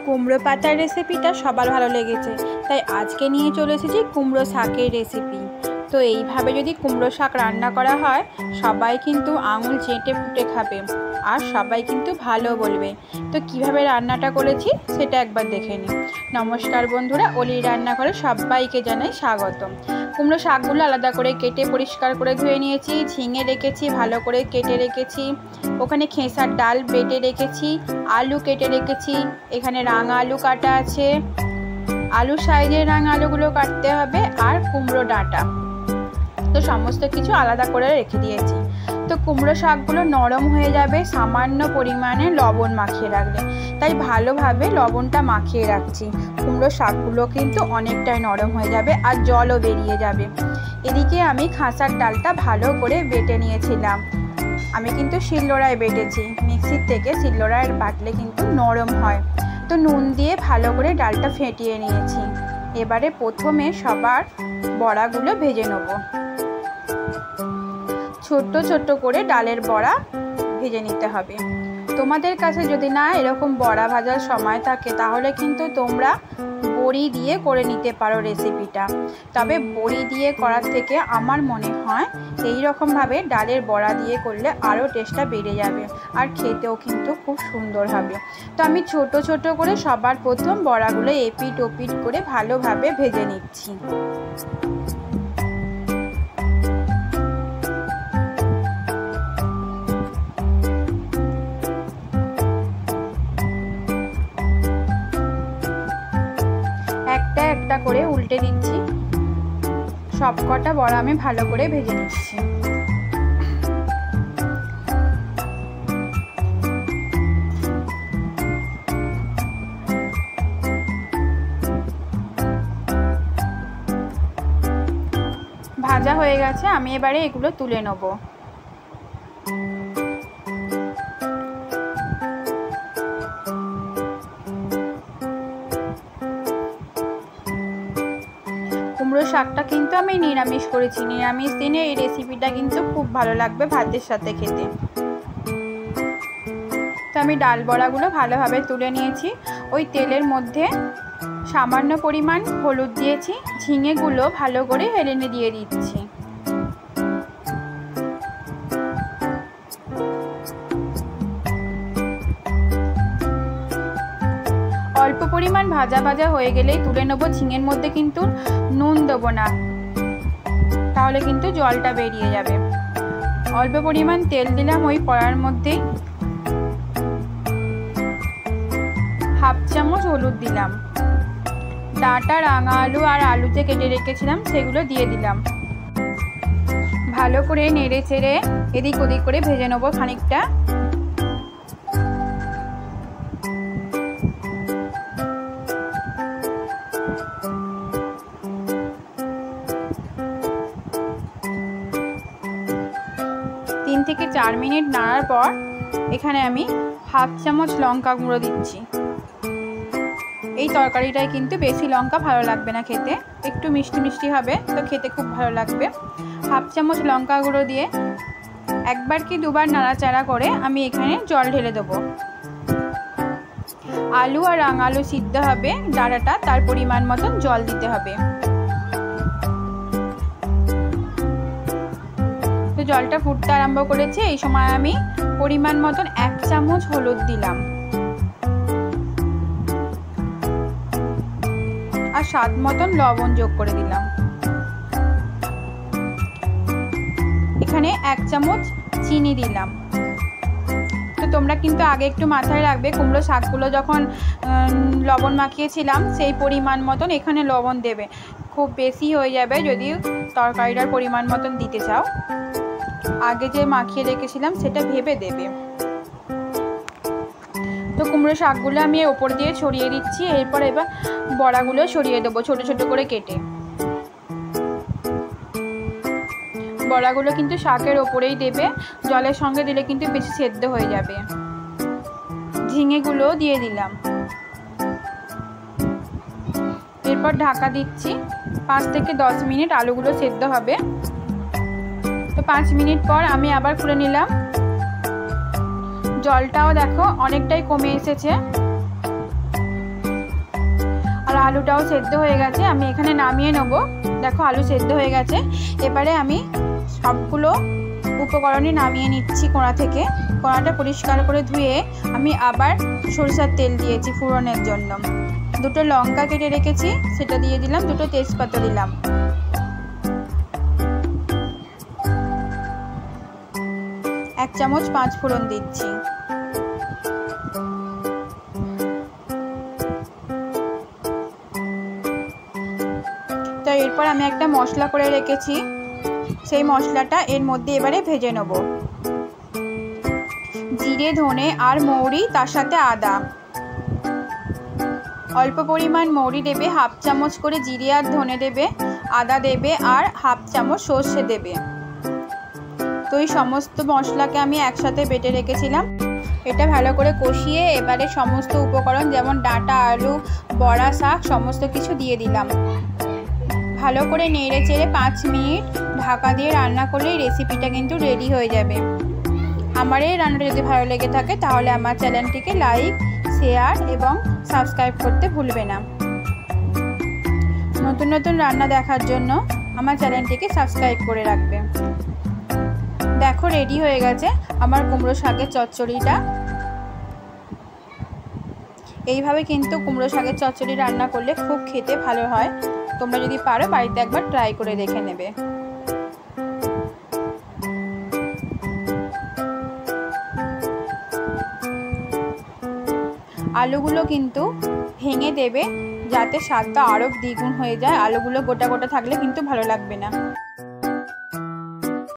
কুমড়ো পাতার রেসিপিটা সবার ভালো লেগেছে, তাই আজকে নিয়ে চলে এসেছি কুমড়ো শাকের রেসিপি। তো এইভাবে যদি কুমড়ো শাক রান্না করা হয় সবাই কিন্তু আঙুল চেটে ফুটে খাবে আর সবাই কিন্তু ভালো বলবে। তো কিভাবে রান্নাটা করেছি সেটা একবার দেখে নিই। নমস্কার বন্ধুরা, অলির রান্নাঘরে সবাইকে জানাই স্বাগতম। কুমড়ো শাকগুলো আলাদা করে কেটে পরিষ্কার করে ধুয়ে নিয়েছি, ঝিঙে রেখেছি, ভালো করে কেটে রেখেছি, ওখানে খেসার ডাল বেটে রেখেছি, আলু কেটে রেখেছি, এখানে রাঙা আলু কাটা আছে, আলু সাইজের রাঙা আলুগুলো কাটতে হবে, আর কুমড়ো ডাঁটা। তো সমস্ত কিছু আলাদা করে রেখে দিয়েছি। তো কুমড়ো শাকগুলো নরম হয়ে যাবে সামান্য পরিমাণে লবণ মাখিয়ে রাখলে, তাই ভালোভাবে লবণটা মাখিয়ে রাখছি। কুমড়ো শাকগুলো কিন্তু অনেকটাই নরম হয়ে যাবে আর জলও বেরিয়ে যাবে। এদিকে আমি খাসার ডালটা ভালো করে বেটে নিয়েছিলাম। আমি কিন্তু শিলনোড়ায় বেটেছি, মিক্সির থেকে শিলনোড়ায় বাটলে কিন্তু নরম হয়। তো নুন দিয়ে ভালো করে ডালটা ফেটিয়ে নিয়েছি। এবারে প্রথমে সবার বড়াগুলো ভেজে নেব। ছোট্ট ছোট্ট করে ডালের বড়া ভেজে নিতে হবে। তোমাদের কাছে যদি না এরকম বড়া ভাজার সময় থাকে তাহলে কিন্তু তোমরা বড়ি দিয়ে করে নিতে পারো রেসিপিটা। তবে বড়ি দিয়ে করার থেকে আমার মনে হয় এই রকমভাবে ডালের বড়া দিয়ে করলে আরও টেস্টটা বেড়ে যাবে আর খেতেও কিন্তু খুব সুন্দর হবে। তো আমি ছোট ছোট করে সবার প্রথম বড়াগুলো এপিট ওপিট করে ভালোভাবে ভেজে নিচ্ছি। একটা একটা করে উল্টে দিচ্ছি। সবকটা বড়া আমি ভালো করে ভেজে নিচ্ছি। ভাজা হয়ে গেছে, আমি এবারে এগুলো তুলে নেব। কুমড়ো শাকটা কিন্তু আমি নিরামিষ করেছি। নিরামিষ দিনে এই রেসিপিটা কিন্তু খুব ভালো লাগবে ভাতের সাথে খেতে। তো আমি ডাল বড়াগুলো ভালোভাবে তুলে নিয়েছি। ওই তেলের মধ্যে সামান্য পরিমাণ হলুদ দিয়েছি, ঝিঙেগুলো ভালো করে হেলেনে দিয়ে দিচ্ছি। অল্প পরিমাণ ভাজা ভাজা হয়ে গেলেই তুলে নেব। ঝিঙের মধ্যে কিন্তু নুন দেবো না, তাহলে কিন্তু জলটা বেরিয়ে যাবে। অল্প পরিমাণ তেল দিলাম ওই কড়ার মধ্যেই, হাফ চামচ হলুদ দিলাম, ডাঁটা রাঙা আলু আর আলুতে কেটে রেখেছিলাম সেগুলো দিয়ে দিলাম। ভালো করে নেড়ে চেড়ে এদিক ওদিক করে ভেজে নেবো খানিকটা। তিন থেকে 4 মিনিট নাড়ার পর এখানে আমি হাফ চামচ লঙ্কা গুঁড়ো দিচ্ছি। এই তরকারিটায় কিন্তু বেশি লঙ্কা ভালো লাগবে না খেতে, একটু মিষ্টি মিষ্টি হবে, তো খেতে খুব ভালো লাগবে। হাফ চামচ লঙ্কা গুঁড়ো দিয়ে একবার কি দুবার নাড়াচাড়া করে আমি এখানে জল ঢেলে দেবো। আলু আর রাঙা আলু সিদ্ধ হবে, ডাঁটাটা তার পরিমাণ মতন জল দিতে হবে। তো জলটা ফুটতে আরম্ভ করেছে, এই সময় আমি পরিমাণ মতন 1 চামচ হলুদ দিলাম আর স্বাদ মতন লবণ যোগ করে দিলাম। এখানে 1 চামচ চিনি দিলাম। তো তোমরা কিন্তু আগে একটু মাথায় রাখবে, কুমড়ো শাকগুলো যখন লবণ মাখিয়েছিলাম সেই পরিমাণ মতন এখানে লবণ দেবে। খুব বেশি হয়ে যাবে যদি তরকারিটার পরিমাণ মতন দিতে চাও। আগে যে মাখিয়ে রেখেছিলাম সেটা ভেবে দেবে। তো কুমড়ো শাকগুলো আমি ওপর দিয়ে ছড়িয়ে দিচ্ছি। এরপর এবার বড়াগুলো ছড়িয়ে দেবো ছোট ছোট করে কেটে। বড়াগুলো কিন্তু শাকের ওপরেই দেবে, জলের সঙ্গে দিলে কিন্তু বেশি সেদ্ধ হয়ে যাবে। ঝিঙেগুলো দিয়ে দিলাম। এরপর ঢাকা দিচ্ছি। 5 থেকে 10 মিনিট আলুগুলো সেদ্ধ হবে। তো 5 মিনিট পর আমি আবার খুলে নিলাম। জলটাও দেখো অনেকটাই কমে এসেছে। আলুটাও সেদ্ধ হয়ে গেছে, আমি এখানে নামিয়ে নেব। দেখো আলু সেদ্ধ হয়ে গেছে। এবারে আমি সবগুলো উপকরণই নামিয়ে নিচ্ছি কড়া থেকে। কড়াটা পরিষ্কার করে ধুয়ে আমি আবার সরষের তেল দিয়েছি ফোড়নের জন্য। দুটো লঙ্কা কেটে রেখেছি, সেটা দিয়ে দিলাম। দুটো তেজপাতা দিলাম। এক চামচ 5 ফোড়ন দিচ্ছি। তো এরপর আমি একটা মশলা করে রেখেছি, সেই মশলাটা এর মধ্যে এবারে ভেজে নেব। জিরে, ধনে আর মৌরি, তার সাথে আদা। অল্প পরিমাণ মৌরি দেবে, হাফ চামচ করে জিরে আর ধনে দেবে, আদা দেবে আর হাফ চামচ সর্ষে দেবে। তো এই সমস্ত মশলাকে আমি একসাথে বেটে রেখেছিলাম। এটা ভালো করে কষিয়ে এবারে সমস্ত উপকরণ যেমন ডাঁটা, আলু, বড়া, শাক সমস্ত কিছু দিয়ে দিলাম। ভালো করে নেড়ে চেড়ে 5 মিনিট ঢাকা দিয়ে রান্না করলেই রেসিপিটা কিন্তু রেডি হয়ে যাবে। আমার এই রান্নাটা যদি ভালো লেগে থাকে তাহলে আমার চ্যানেলটিকে লাইক, শেয়ার এবং সাবস্ক্রাইব করতে ভুলবে না। নতুন নতুন রান্না দেখার জন্য আমার চ্যানেলটিকে সাবস্ক্রাইব করে রাখবে। দেখো রেডি হয়ে গেছে আমার কুমড়ো শাকের চচ্চড়িটা। এইভাবে কিন্তু কুমড়ো শাকের চচ্চড়ি রান্না করলে খুব খেতে ভালো হয়। তোমরা যদি পারো বাড়িতে একবার ট্রাই করে দেখে নেবে। আলুগুলো কিন্তু ভেঙে দেবে যাতে স্বাদটা আরও দ্বিগুণ হয়ে যায়। আলুগুলো গোটা গোটা থাকলে কিন্তু ভালো লাগবে না।